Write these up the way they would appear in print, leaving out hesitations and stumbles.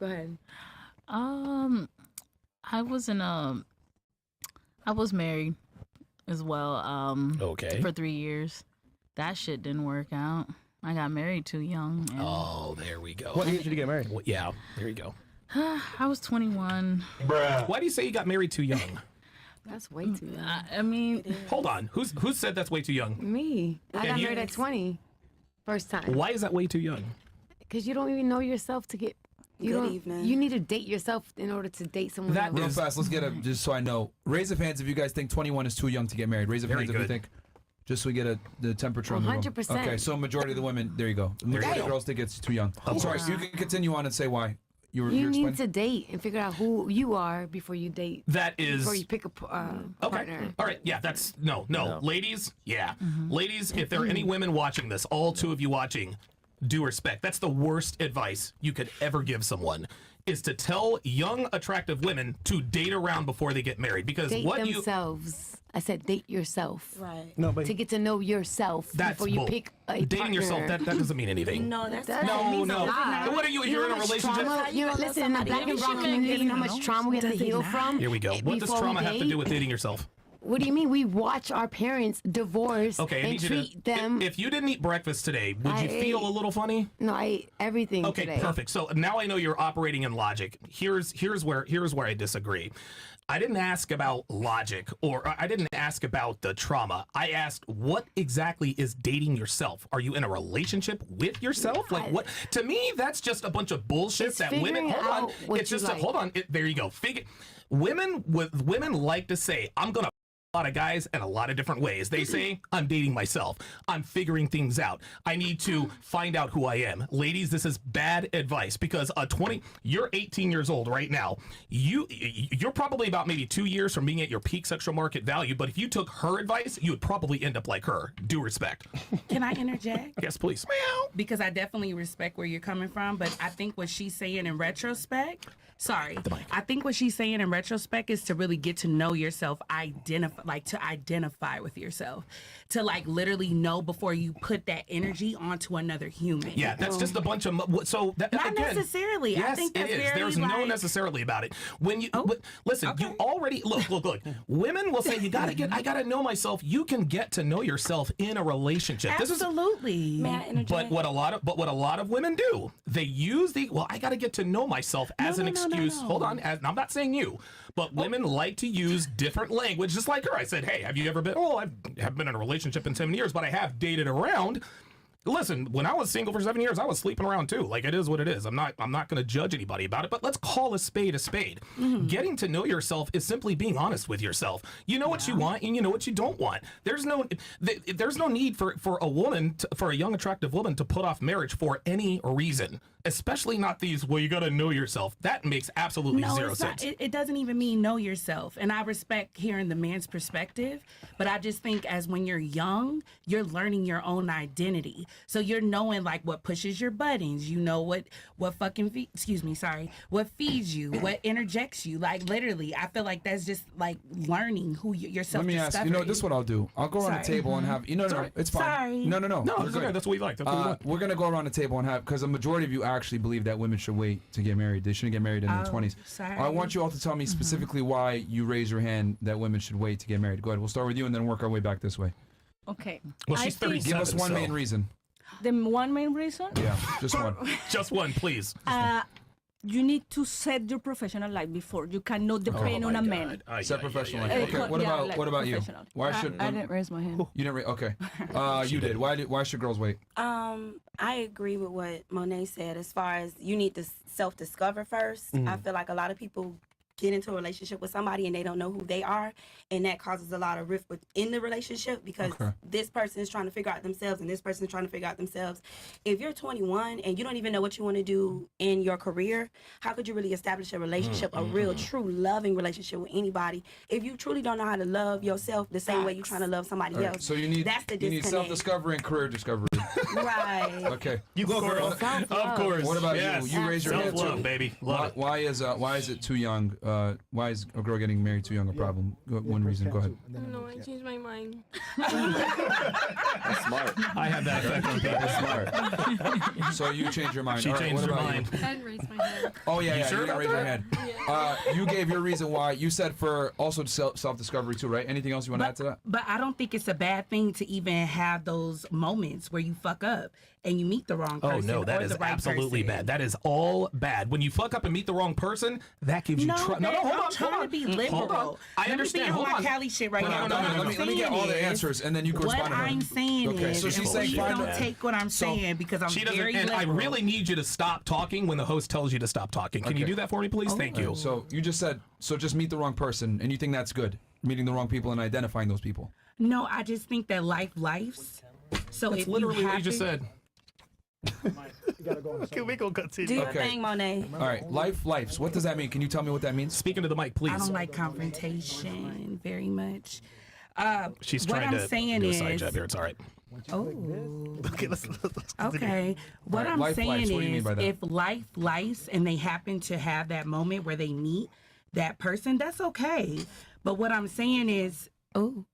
Go ahead. I was married as well. Okay. For 3 years. That shit didn't work out. I got married too young. And Oh, there we go. What age did you get married? Well, yeah, there you go. I was 21. Bruh. Why do you say you got married too young? That's way too young. I mean, Hold on. Who said that's way too young? Me. I got you- married at 20. First time. Why is that way too young? Because you don't even know yourself to get. Good evening. You need to date yourself in order to date someone That else. Real is- fast, let's get a, just so I know. Raise of hands if you guys think 21 is too young to get married. Raise of Very hands if you good. think, just so we get the temperature on the room. 100%. Okay, so majority of the women, there you go. The majority of go. girls think it's too young. I'm sorry, so you can continue on and say why. You You need explaining? to date and figure out who you are before you date. That is Before you pick a okay. partner. All right. Yeah, that's no. Ladies, yeah. Ladies, if there are any women watching this, all two of you watching, due respect. That's the worst advice you could ever give someone, is to tell young, attractive women to date around before they get married. Because Date what you themselves. I said date yourself. Right. No, but To get to know yourself that's before you bull. pick a Dating yourself, partner. that doesn't mean anything. No, that's That not. No, no. lot. What are you? You're in a how much relationship. trauma- you know, listen, in the black and brown community, you know how much trauma we have to heal from. Here we go. What does before we trauma have to date? do with dating yourself? What do you mean? We watch our parents divorce Okay, I and need you treat to. them. If you didn't eat breakfast today, would you I feel ate- a little funny? No, I ate everything Okay, today. perfect. So now I know you're operating in logic. Here's where I disagree. I didn't ask about logic, or I didn't ask about the trauma. I asked, what exactly is dating yourself? Are you in a relationship with yourself? Like what? To me, that's just a bunch of bullshit It's that women. figuring Hold on. out what It's you just like. hold on. There you go. Women like to say, I'm gonna a lot of guys in a lot of different ways. They say, I'm dating myself. I'm figuring things out. I need to find out who I am. Ladies, this is bad advice because you're 18 years old right now. You're probably about maybe 2 years from being at your peak sexual market value, but if you took her advice, you would probably end up like her. Due respect. Can I interject? Yes, please. Because I definitely respect where you're coming from, but I think what she's saying in retrospect, I think what she's saying in retrospect is to really get to know yourself, identify with yourself, to like literally know before you put that energy onto another human. Yeah, that's just a bunch of that, Not again, necessarily. Yes, I think that's it is. very, There's no like- necessarily about it. When you listen, you already look. Women will say I gotta know myself. You can get to know yourself in a relationship. Absolutely. May I interject? But what a lot of women do, they use I gotta get to know myself as an excuse. Hold on, I'm not saying you, but women like to use different language, just like her. I said, hey, have you ever been? Oh, I haven't been in a relationship in 7 years, but I have dated around. Listen, when I was single for 7 years, I was sleeping around too. Like, it is what it is. I'm not going to judge anybody about it, but let's call a spade a spade. Getting to know yourself is simply being honest with yourself. You know what you want and you know what you don't want. There's no need for a young attractive woman to put off marriage for any reason, especially not these, well, you got to know yourself. That makes absolutely zero sense. It doesn't even mean know yourself. And I respect hearing the man's perspective, but I just think as when you're young, you're learning your own identity. So you're knowing like what pushes your buttons, you know what feeds you, what interjects you. Like literally, I feel like that's just like learning who yourself. Let me ask, you know, this is what I'll do. I'll go around the table and have, no, it's fine. Sorry. No. No, it's okay. That's what we like. That's what we want. We're going to go around the table and have, because the majority of you actually believe that women should wait to get married. They shouldn't get married in their 20s. Sorry. I want you all to tell me specifically why you raise your hand that women should wait to get married. Go ahead. We'll start with you and then work our way back this way. okay. Well, she's I think 37. Give us one so- main reason. the one main reason, Yeah, just one. Just one, please. You need to set your professional life before. You cannot depend on a man. Set professional life. Ay, Okay, yeah, what about you? professional. Why should I didn't raise my hand. you didn't? Okay, you did. Why should girls wait? I agree with what Monet said as far as you need to self-discover first. I feel like a lot of people get into a relationship with somebody and they don't know who they are, and that causes a lot of rift within the relationship because this person is trying to figure out themselves and this person is trying to figure out themselves. If you're 21 and you don't even know what you want to do in your career, how could you really establish a relationship, a real, true, loving relationship with anybody if you truly don't know how to love yourself the same way you're trying to love somebody else? So you need That's the you need disconnect. self-discovery and career discovery. Right. Okay. You go, girl. Of course. What about Yes. you? You raise your hand Self-love, too. baby. Love Why is it too young? Why is a girl getting married too young a problem? One reason. Go ahead. No, I changed my mind. That's smart. I have that effect on people. Smart. So you changed your mind. She All right, changed what her about mind. you? I didn't raise my hand. Oh yeah, You yeah. sure You didn't about raise your hand. You gave your reason why. You said for also self-discovery too, right? Anything else you want to add to that? But I don't think it's a bad thing to even have those moments where you fuck up and you meet the wrong person. Oh no, that or is the right absolutely person. bad. That is all bad. When you fuck up and meet the wrong person, that gives you No, trouble. No, babe, hold I'm on, trying hold to on. be Hold liberal. on. I understand. Let me Hold be on on. my Cali shit right now. No, let me get all the Saying answers, and then you can What respond to her. I'm saying Okay, is, so she's and saying please find don't a- take what I'm saying because I'm She doesn't, very and I liberal. really need you to stop talking when the host tells you to stop talking. Can you Okay. do that for me, please? Thank you. So you just said just meet the wrong person, and you think that's good? Meeting the wrong people and identifying those people. No, I just think that life's. So That's if literally you what you have just to- said. Okay, we gonna Do continue. your Okay. thing, Monet. All right, lifes. What does that mean? Can you tell me what that means? Speaking to the mic, please. I don't like confrontation very much. She's what trying I'm to saying do a side is- jab here. It's all right. Oh, Okay, let's continue. okay. What Right, I'm life saying lives. What do you mean is, by that? if life and they happen to have that moment where they meet that person, that's okay. But what I'm saying is, oh,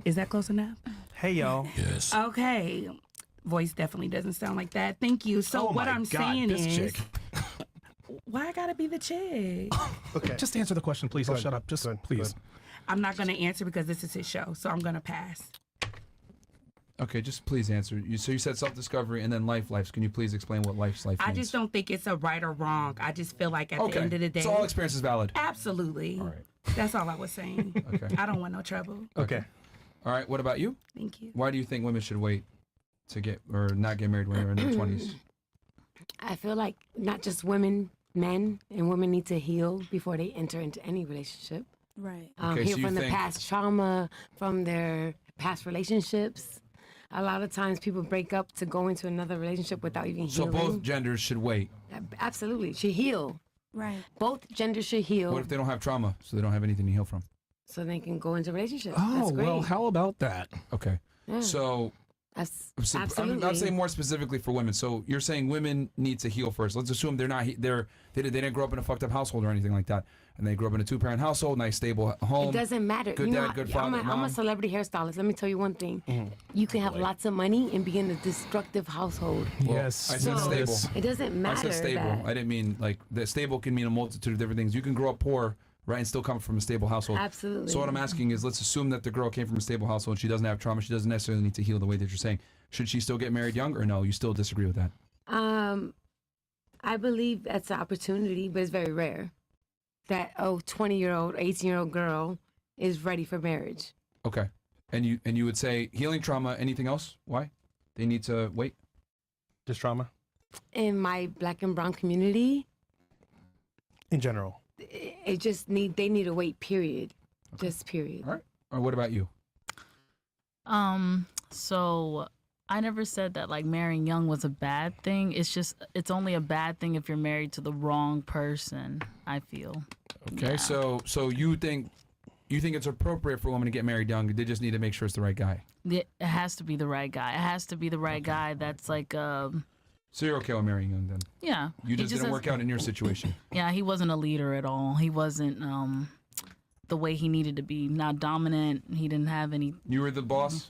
is that close enough? Hey, y'all. Yes. Okay. Voice definitely doesn't sound like that. Thank you. So Oh what my I'm God, saying this is, chick. why I gotta be the chick? Okay. Just answer the question, please. I'll Good, shut up. Just good, please. good. I'm not gonna answer because this is his show, so I'm gonna pass. Okay, just please answer. So you said self-discovery and then lives. Can you please explain what life means? I just don't think it's a right or wrong. I just feel like at Okay. the end of the day, So all experience is valid. absolutely. All right. That's all I was saying. Okay. I don't want no trouble. Okay. All right. What about you? Thank you. Why do you think women should wait to get or not get married when they're in their 20s? I feel like not just women, men and women need to heal before they enter into any relationship. Right. Okay, Heal so you from the think- past trauma, from their past relationships. A lot of times people break up to go into another relationship without even So healing. both genders should wait. Absolutely. Should heal. Right. Both genders should heal What if they don't have trauma, so they don't have anything to heal from? so they can go into a relationship. Oh, That's great. well, how about that? Okay. Yeah. So That's I'm absolutely. saying more specifically for women. So you're saying women need to heal first. Let's assume they didn't grow up in a fucked up household or anything like that, and they grew up in a 2-parent household, nice stable home. It doesn't matter. Good you dad, know, good I'm father, a mom. celebrity hairstylist. Let me tell you one thing. You can have lots of money and be in a destructive household. Well, Yes. I said So- stable. It doesn't I matter. said stable. that- I didn't mean like that. Stable can mean a multitude of different things. You can grow up poor, right, and still come from a stable household. Absolutely. So what I'm asking is, let's assume that the girl came from a stable household. She doesn't have trauma. She doesn't necessarily need to heal the way that you're saying. Should she still get married young, or no? You still disagree with that? I believe that's an opportunity, but it's very rare that 20-year-old, 18-year-old girl is ready for marriage. Okay. And you would say healing trauma. Anything else? Why? They need to wait. Just trauma In my black and brown community, in general. they need to wait, period. Just period. All right. Or what about you? So I never said that like marrying young was a bad thing. It's only a bad thing if you're married to the wrong person, I feel. Okay. Yeah. So you think it's appropriate for a woman to get married young? They just need to make sure it's the right guy. It has to be the right guy. It has to be the right guy that's like So you're okay with marrying young then? yeah. You It just didn't has- work out in your situation. Yeah, he wasn't a leader at all. He wasn't the way he needed to be. Not dominant. He didn't have any. You were the boss.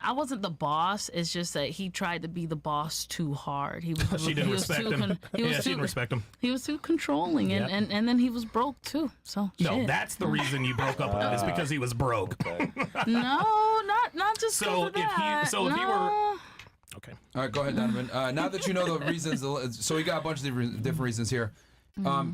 I wasn't the boss. It's just that he tried to be the boss too hard. He was. She didn't he was respect too him. he was Yeah, she too, didn't respect him. He was too controlling, Yep. and then he was broke too. So No, shit. that's the reason you broke up with him. Is because he was broke. no, not just So 'cause of that. if he were- No. Okay. All right, go ahead, Donovan. Now that you know the reasons, so we got a bunch of different reasons here.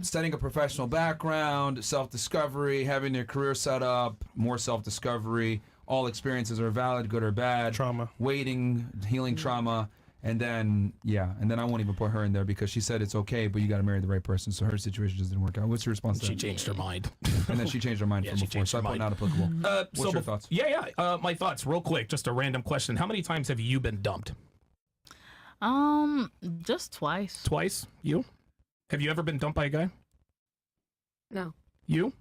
Setting a professional background, self-discovery, having your career set up, more self-discovery. All experiences are valid, good or bad. Trauma. Waiting, healing trauma, and then I won't even put her in there because she said it's okay, but you got to marry the right person. So her situation just didn't work out. What's your response to She that? changed her mind. And then she changed her mind Yeah, from she before, changed so I her put mind. not applicable. What's your thoughts? Yeah. My thoughts, real quick. Just a random question. How many times have you been dumped? Just twice. Twice. You? Have you ever been dumped by a guy? No. You?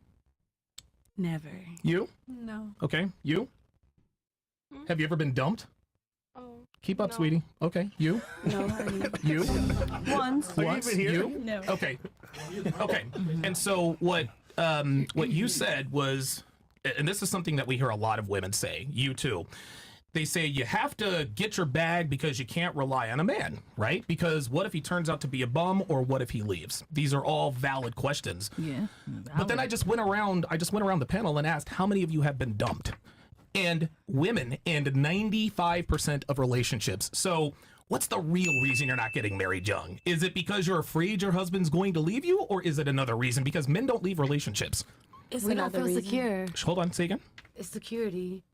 Never. You? No. Okay. You? Have you ever been dumped? Oh. Keep up, sweetie. Okay, you? No, honey. You? Once. Once? You? No. Okay. Okay. And so what you said was, and this is something that we hear a lot of women say, you too. They say you have to get your bag because you can't rely on a man, right? Because what if he turns out to be a bum, or what if he leaves? These are all valid questions. Yeah. But then I just went around the panel and asked how many of you have been dumped? And women, and 95% of relationships. So what's the real reason you're not getting married young? Is it because you're afraid your husband's going to leave you, or is it another reason? Because men don't leave relationships. It's We don't another feel reason. secure. Hold on, say again. It's security.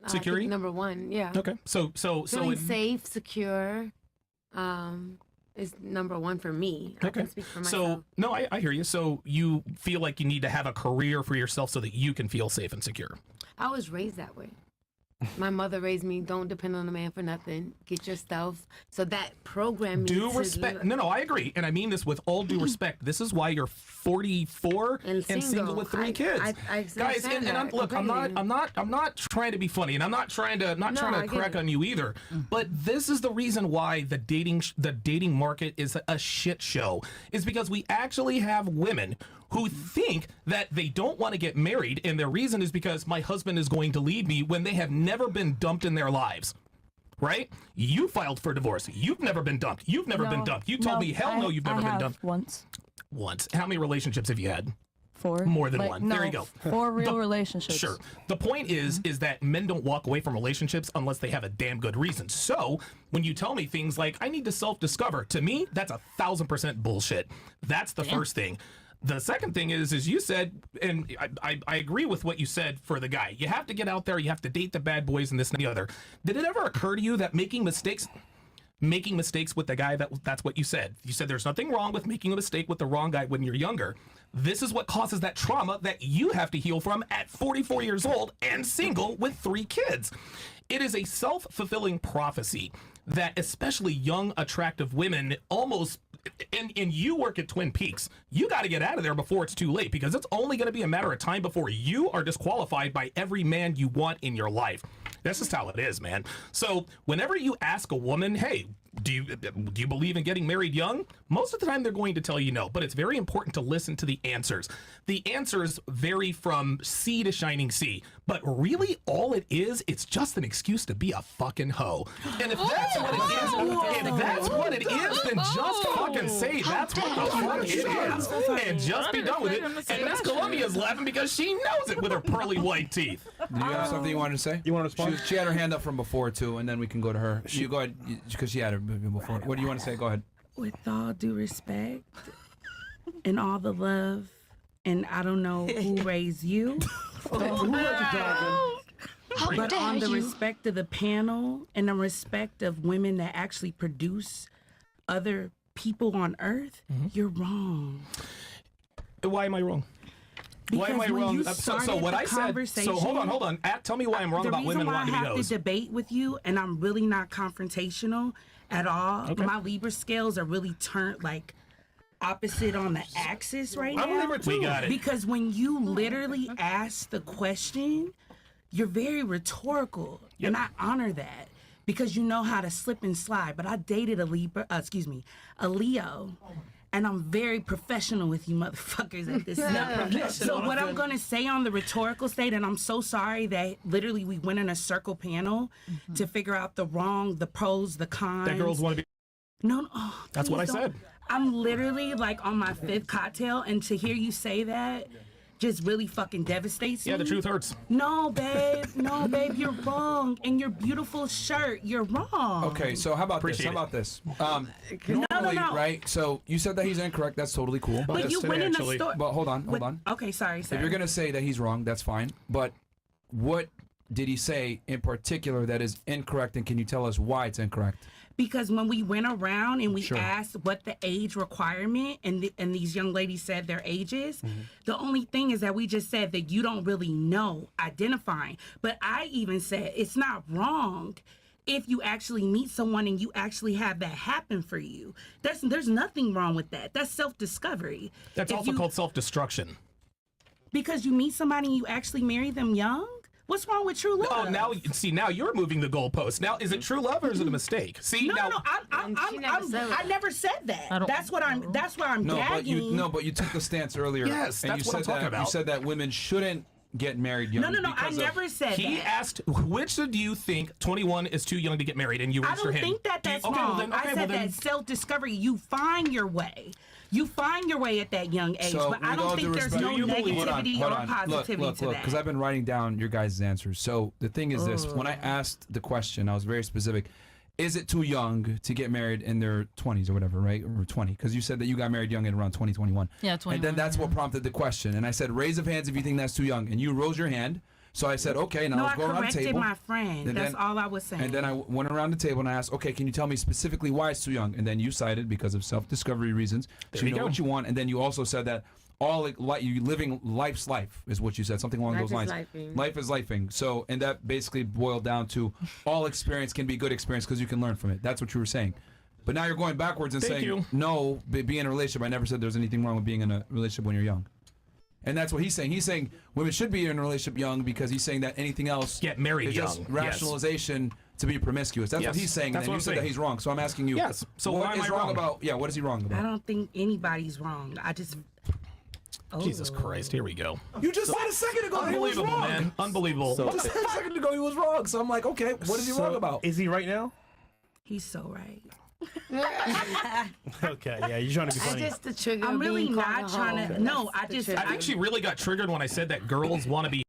I Security? think number one, yeah. Okay. So Feeling it, safe, secure, is number one for me. I okay. can speak for myself. So no, I hear you. So you feel like you need to have a career for yourself so that you can feel safe and secure. I was raised that way. My mother raised me, don't depend on a man for nothing. Get yourself. So that program Due respect. No, I agree. And I mean this with all due respect. This is why you're 44 and single with 3 kids. I Guys, and look, I'm not trying to be funny, and I'm not trying to I get crack it. on you either. But this is the reason why the dating market is a shit show. Is because we actually have women who think that they don't want to get married, and their reason is because my husband is going to leave me, when they have never been dumped in their lives. Right? You filed for divorce. You've never been dumped. You've never been dumped. You told me, hell no, you've never been dumped. Once. Once. How many relationships have you had? 4. More than one. No, There you go. 4 real relationships. Sure. The point is that men don't walk away from relationships unless they have a damn good reason. So when you tell me things like, I need to self-discover, to me, that's 1,000% bullshit. That's the first thing. The second thing is you said, and I agree with what you said for the guy. You have to get out there. You have to date the bad boys and this and the other. Did it ever occur to you that making mistakes with the guy, that's what you said. You said there's nothing wrong with making a mistake with the wrong guy when you're younger. This is what causes that trauma that you have to heal from at 44 years old and single with 3 kids. It is a self-fulfilling prophecy that especially young, attractive women almost, and you work at Twin Peaks, you got to get out of there before it's too late, because it's only going to be a matter of time before you are disqualified by every man you want in your life. That's just how it is, man. So whenever you ask a woman, hey, do you believe in getting married young? Most of the time they're going to tell you no, but it's very important to listen to the answers. The answers vary from sea to shining sea, but really all it is, it's just an excuse to be a fucking hoe. And if that's what it is, then just fucking say that's what the fuck it is, and just be done with it. And Miss Columbia's laughing because she knows it with her pearly white teeth. Do you have something you wanted to say? You want to respond? She had her hand up from before too, and then we can go to her. You go ahead, because she had her before. What do you want to say? Go ahead. With all due respect and all the love, and I don't know who raised you, but on the respect of the panel and the respect of women that actually produce other people on earth, you're wrong. Why am I wrong? Why am I wrong? So what I said. So hold on. Tell me why I'm wrong about women wanting to be The reason why I have hoes. to debate with you, and I'm really not confrontational at all. Okay. My Libra scales are really turned like opposite on the axis right now. I'm a Libra too. We got it. Because when you literally ask the question, you're very rhetorical, and I honor that because you know how to slip and slide. But I dated a Leo. And I'm very professional with you motherfuckers at this time. So what I'm going to say on the rhetorical state, and I'm so sorry that literally we went in a circle panel to figure out the wrong, the pros, the cons. That girls want to be. No. That's what I please don't. said. I'm literally like on my 5th cocktail, and to hear you say that just really fucking devastates me. Yeah, the truth hurts. No, babe. No, babe, you're wrong. And your beautiful shirt, you're wrong. Okay, so how about Appreciate this? Normally, No. right? So you said that he's incorrect. That's totally cool. But you went in a store. But hold on. Okay, sorry. If you're gonna say that he's wrong, that's fine. But what did he say in particular that is incorrect, and can you tell us why it's incorrect? Because when we went around and we Sure. asked what the age requirement, and these young ladies said their ages, the only thing is that we just said that you don't really know identifying. But I even said it's not wrong if you actually meet someone and you actually have that happen for you. There's nothing wrong with that. That's self-discovery. That's also called self-destruction. Because you meet somebody and you actually marry them young? What's wrong with true love? Oh, now you're moving the goalpost. Now, is it true love or is it a mistake? See, No, now, no, I never said that. That's what I'm. That's why I'm gagging. But you took the stance earlier. Yes, and that's you what I'm said talking that, about. You said that women shouldn't get married young. No, I never said that. He asked, which do you think 21 is too young to get married? And you I raised your don't hand. think that that's Okay, well wrong. then- I okay, said well then- that self-discovery. You find your way. You find your way at that young age. So, but I with all don't due think there's respect- no negativity Hold or on. positivity Look, to that. because I've been writing down your guys' answers. So the thing is this: when I asked the question, I was very specific. Is it too young to get married in their 20s or whatever, right? Or 20? Because you said that you got married young at around 2021. Yeah, 21. And then that's what prompted the question. And I said, raise of hands if you think that's too young. And you rose your hand. So I said, okay, now No, let's I go around the corrected table. my friend. And That's then- all I was saying. And then I went around the table and I asked, okay, can you tell me specifically why it's too young? And then you cited because of self-discovery reasons. There So you you know go. what you want. And then you also said that you living life's life is what you said, something along Life those is lines. lifing. Life is lifing. So, and that basically boiled down to all experience can be good experience because you can learn from it. That's what you were saying. But now you're going backwards and Thank saying, you. no, be in a relationship. I never said there's anything wrong with being in a relationship when you're young. And that's what he's saying. He's saying women should be in a relationship young because he's saying that anything else Get married is just young. rationalization to be promiscuous. That's Yes. what he's saying. That's and what you I'm said saying. that he's wrong. So I'm asking you. Yes. So what why am is I wrong wrong? about? Yeah. What is he wrong I about? don't think anybody's wrong. I just. Jesus Christ, here we go. You just said a second ago that he was Unbelievable, wrong. man. Unbelievable. You just said a second ago he was wrong. So I'm like, okay, what is he wrong about? Is he right now? He's so right. Okay, yeah, you're trying to be That's funny. just the trigger. I'm of really being not called a trying hoe. to. No, That's I the just. trigger. I think she really got triggered when I said that girls want to be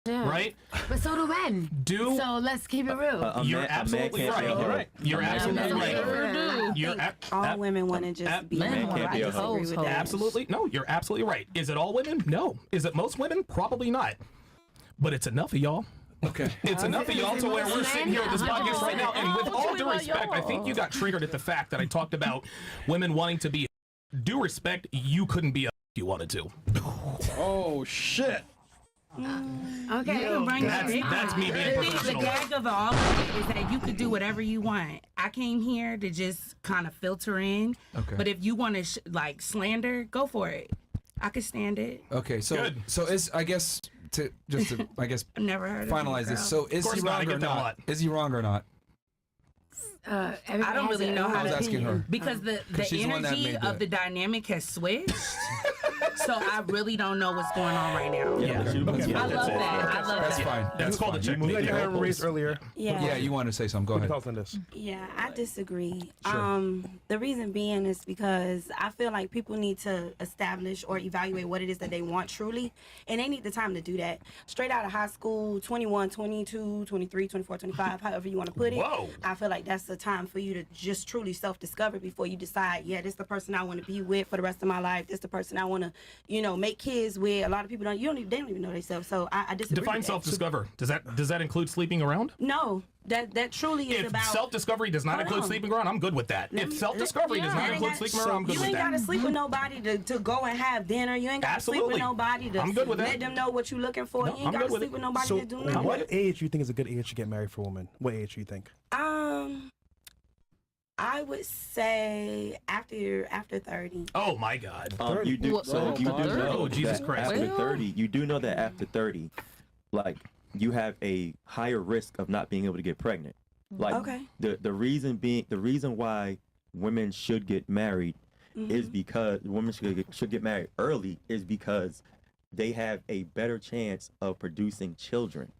Yeah. right. But so do men. So let's keep it real. You're absolutely right. You're right. You're absolutely right. You're all women want to just be. men married. can't I be a disagree hoe. with that. absolutely no. You're absolutely right. Is it all women? No. Is it most women? Probably not. But it's enough of y'all. Okay. It's enough of y'all to where we're sitting here at this podcast right now. And with all What you due mean by respect, I y'all? think you got triggered at the fact that I talked about women wanting to be. Due respect, you couldn't be a if you wanted to. Oh shit! Okay. That's me being The professional. gag of it all is that you could do whatever you want. I came here to just kind of filter in. Okay. But if you want to like slander, go for it. I could stand it. Okay. So Good. so is I guess I guess I've never heard of finalize it, this. girl. So is course he not, I wrong get or that a not? lot. Is he wrong or not? I don't really know how I was to asking her. because the she's the one that energy made of the- the dynamic has switched. So I really don't know what's going on right now. Yeah. I love that. I love That's that. fine. That's called a You checkmate. had your hand raised earlier. Yeah, you wanted to say something. Go Put ahead. your thoughts on this. Yeah, I disagree. Sure. The reason being is because I feel like people need to establish or evaluate what it is that they want truly, and they need the time to do that. Straight out of high school, 21, 22, 23, 24, 25, however you want to put it. Whoa. I feel like that's the time for you to just truly self-discover before you decide, yeah, this is the person I want to be with for the rest of my life. This is the person I want to, make kids with. A lot of people they don't even know themselves. So I disagree. Define with that. self-discover. Does that include sleeping around? No, that truly is If about self-discovery does not Hold include on. sleeping around, I'm good with that. If self-discovery does not you include ain't sleeping around, I'm good you with ain't that. gotta sleep with nobody to go and have dinner. You ain't gotta sleep with Absolutely. nobody to I'm good with let that. them know what you're looking for. No, you ain't I'm gotta good with sleep it. with nobody So, to do what nothing. age do you think is a good age to get married for a woman? What age do you think? I would say after 30. Oh my God. You do What- so you do what- know Oh, Jesus that Christ. after Well- 30, you do know that after 30, like you have a higher risk of not being able to get pregnant. Like Okay. the reason why women should get married is because women should get married early is because they have a better chance of producing children.